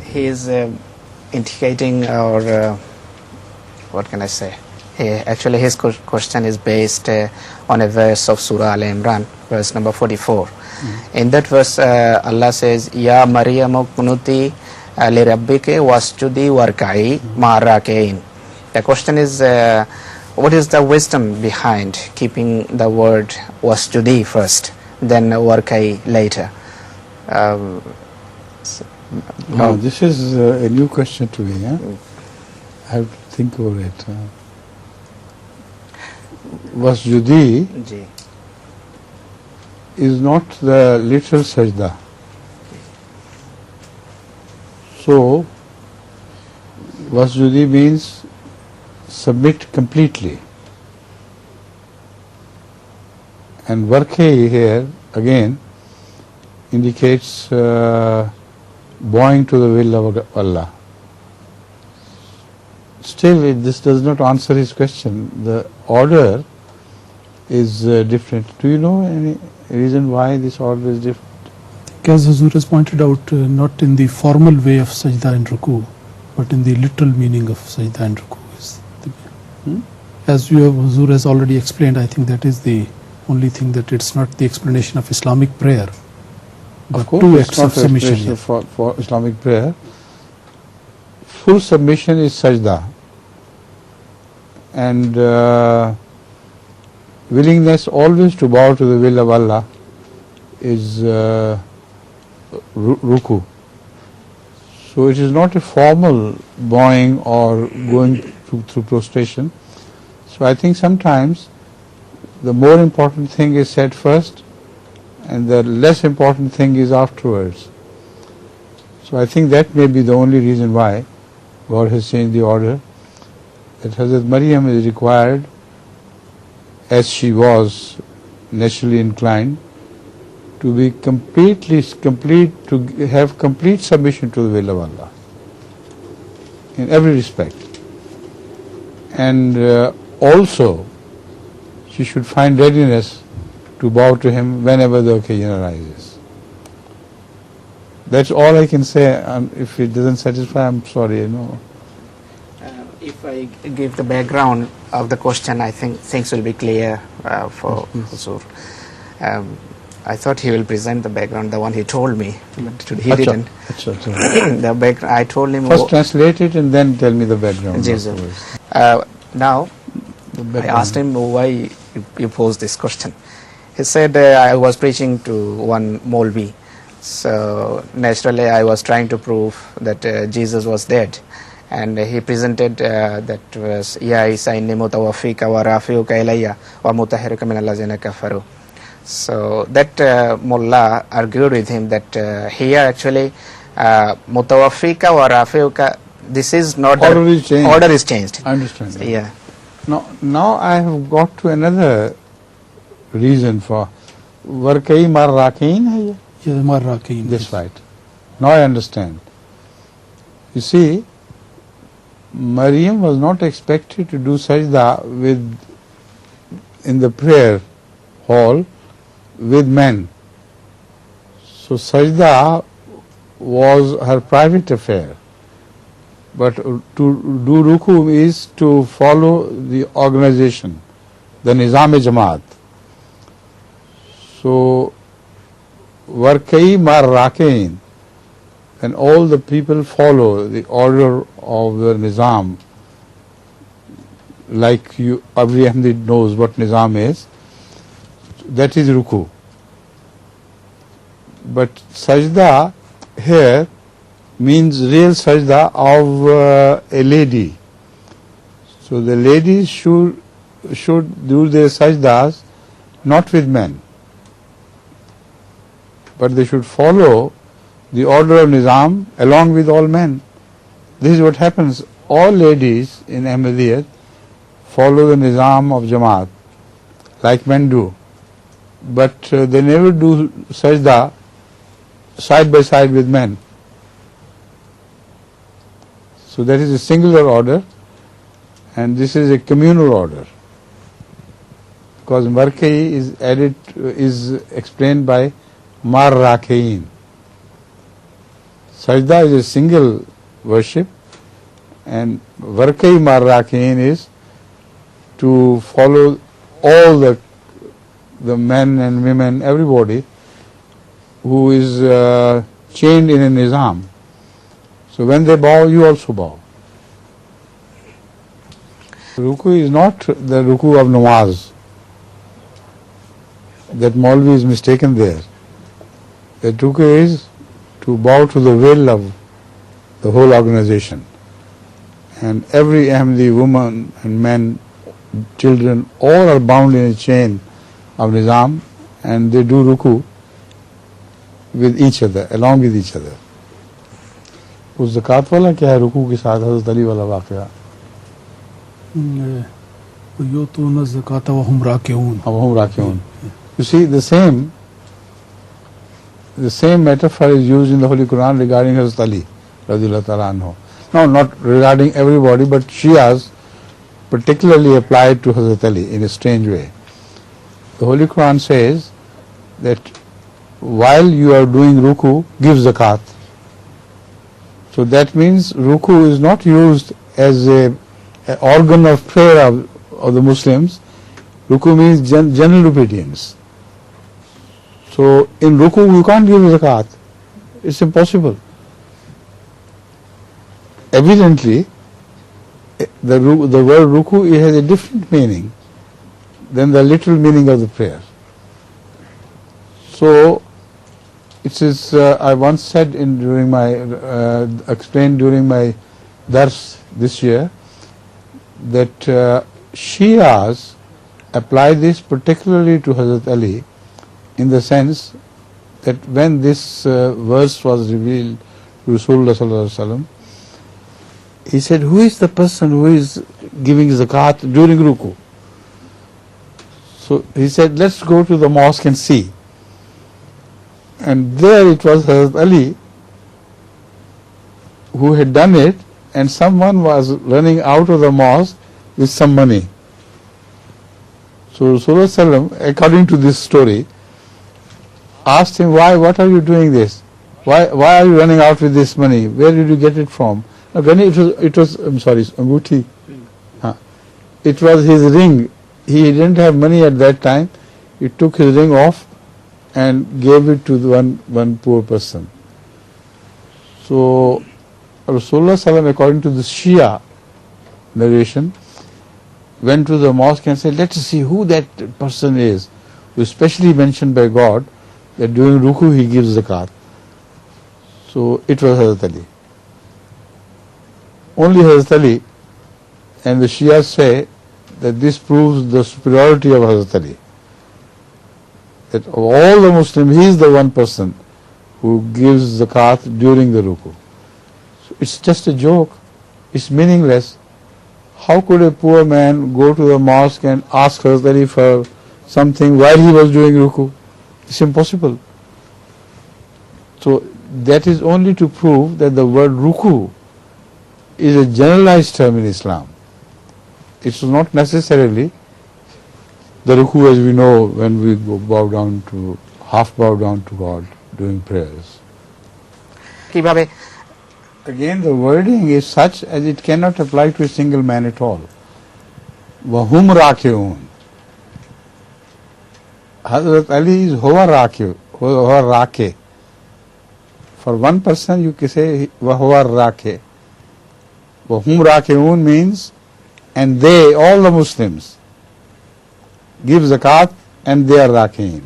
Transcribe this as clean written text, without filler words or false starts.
he is indicating, or what can I say? Actually, his question is based on a verse of Surah Al-Imran, verse number 44. In that verse, Allah says, Ya Maryamu kunuti li rabbiki wasjudi warka'i ma'arrakein. The question is, what is the wisdom behind keeping the word wasjudi first, then warka'i later? This is a new question to me. I have to think over it. Wasjudi is not the literal sajda. So, wasjudi means submit completely. And warkai here again indicates bowing to the will of Allah. Still, this does not answer his question. The order is different. Do you know any reason why this order is different? As Huzur has pointed out, not in the formal way of sajda and ruku, but in the literal meaning of sajda and ruku. As Huzur has already explained, I think that is the only thing, that it's not the explanation of Islamic prayer, but of course, two acts of submission. For Islamic prayer, full submission is sajda, and willingness always to bow to the will of Allah is ruku. So it is not a formal bowing or going through prostration. So I think sometimes the more important thing is said first and the less important thing is afterwards. So I think that may be the only reason why God has changed the order, that Hazrat Maryam is required, as she was naturally inclined, to be to have complete submission to the will of Allah in every respect. And also she should find readiness to bow to him whenever the occasion arises. That's all I can say. If it doesn't satisfy, I'm sorry. If I give the background of the question, I think things will be clear for Huzur. I thought he will present the background, the one he told me, but he didn't. The background, I told him. First translate it and then tell me the background. Now, I asked him why you posed this question. He said, I was preaching to one Maulvi. So naturally I was trying to prove that Jesus was dead. And he presented that verse, Ya Isa inni mutawaffika wa rafi'uka ilayya wa mutahhiruka min allazina kafaru. So that mullah argued with him that here actually mutawaffika wa rafi'uka, this is not order is changed. Order is changed. I understand that. Yeah. Now I have got to another reason for warkai marrakein hai ye? Yeah, marrakein. That's right. Now I understand. You see, Maryam was not expected to do sajda in the prayer hall with men. So sajda was her private affair. But to do ruku is to follow the organization, the nizam-e-jamaat. So warkai marrakein, and all the people follow the order of the nizam, like every Ahmadi knows what nizam is, that is ruku. But sajda here means real sajda of a lady. So the ladies should do their sajdas not with men, but they should follow the order of nizam along with all men. This is what happens. All ladies in Ahmadiyyat follow the nizam of Jamaat like men do, but they never do sajda side by side with men. So that is a singular order, and this is a communal order, because markai is explained by marrakein. Sajda is a single worship, and Varkai Marrakin is to follow all the men and women, everybody who is chained in a nizam. So when they bow, you also bow. Ruku is not the ruku of namaz. That Maulvi is mistaken there. The ruku is to bow to the will of the whole organization. And every Ahmadi woman and men, children, all are bound in a chain of nizam, and they do ruku with each other, along with each other. उस ज़कात वाला क्या है रुकू के साथ हज़रत अली वाला वाक़या? युतून ज़कात वहुम राकिऊन. You see, the same metaphor is used in the Holy Quran regarding Hazrat Ali radhiyallahu ta'ala anhu. No, not regarding everybody, but Shias particularly applied to Hazrat Ali in a strange way. The Holy Quran says that while you are doing ruku, give zakat. So that means ruku is not used as an organ of prayer of the Muslims. Ruku means general obedience. So in ruku you can't give zakat. It's impossible. Evidently, the word ruku has a different meaning than the literal meaning of the prayer. So it is, I once said explained during my dars this year, that Shias apply this particularly to Hazrat Ali, in the sense that when this verse was revealed to Rasulullah sallallahu alaihi wasallam, he said, who is the person who is giving zakat during ruku? So he said, let's go to the mosque and see. And there it was Hazrat Ali who had done it, and someone was running out of the mosque with some money. So Rasulullah sallallahu alaihi wasallam, according to this story, asked him, what are you doing this? Why are you running out with this money? Where did you get it from? When it was anguti. It was his ring. He didn't have money at that time. He took his ring off and gave it to one poor person. So Rasulullah sallam, according to the Shia narration, went to the mosque and said, let's see who that person is, who is specially mentioned by God that during ruku he gives zakat. So it was Hazrat Ali. Only Hazrat Ali, and the Shias say that this proves the superiority of Hazrat Ali. That of all the Muslims, he is the one person who gives zakat during the ruku. So it's just a joke. It's meaningless. How could a poor man go to the mosque and ask Hazrat Ali for something while he was doing ruku? It's impossible. So that is only to prove that the word ruku is a generalized term in Islam. It's not necessarily the ruku as we know when we go half bow down to God doing prayers. Again, the wording is such as it cannot apply to a single man at all. Wahum rakiun. Hazrat Ali is huwa rake. For one person you can say huwa rake. Wahum rakiun means, and they, all the Muslims, give zakat and they are rakiin.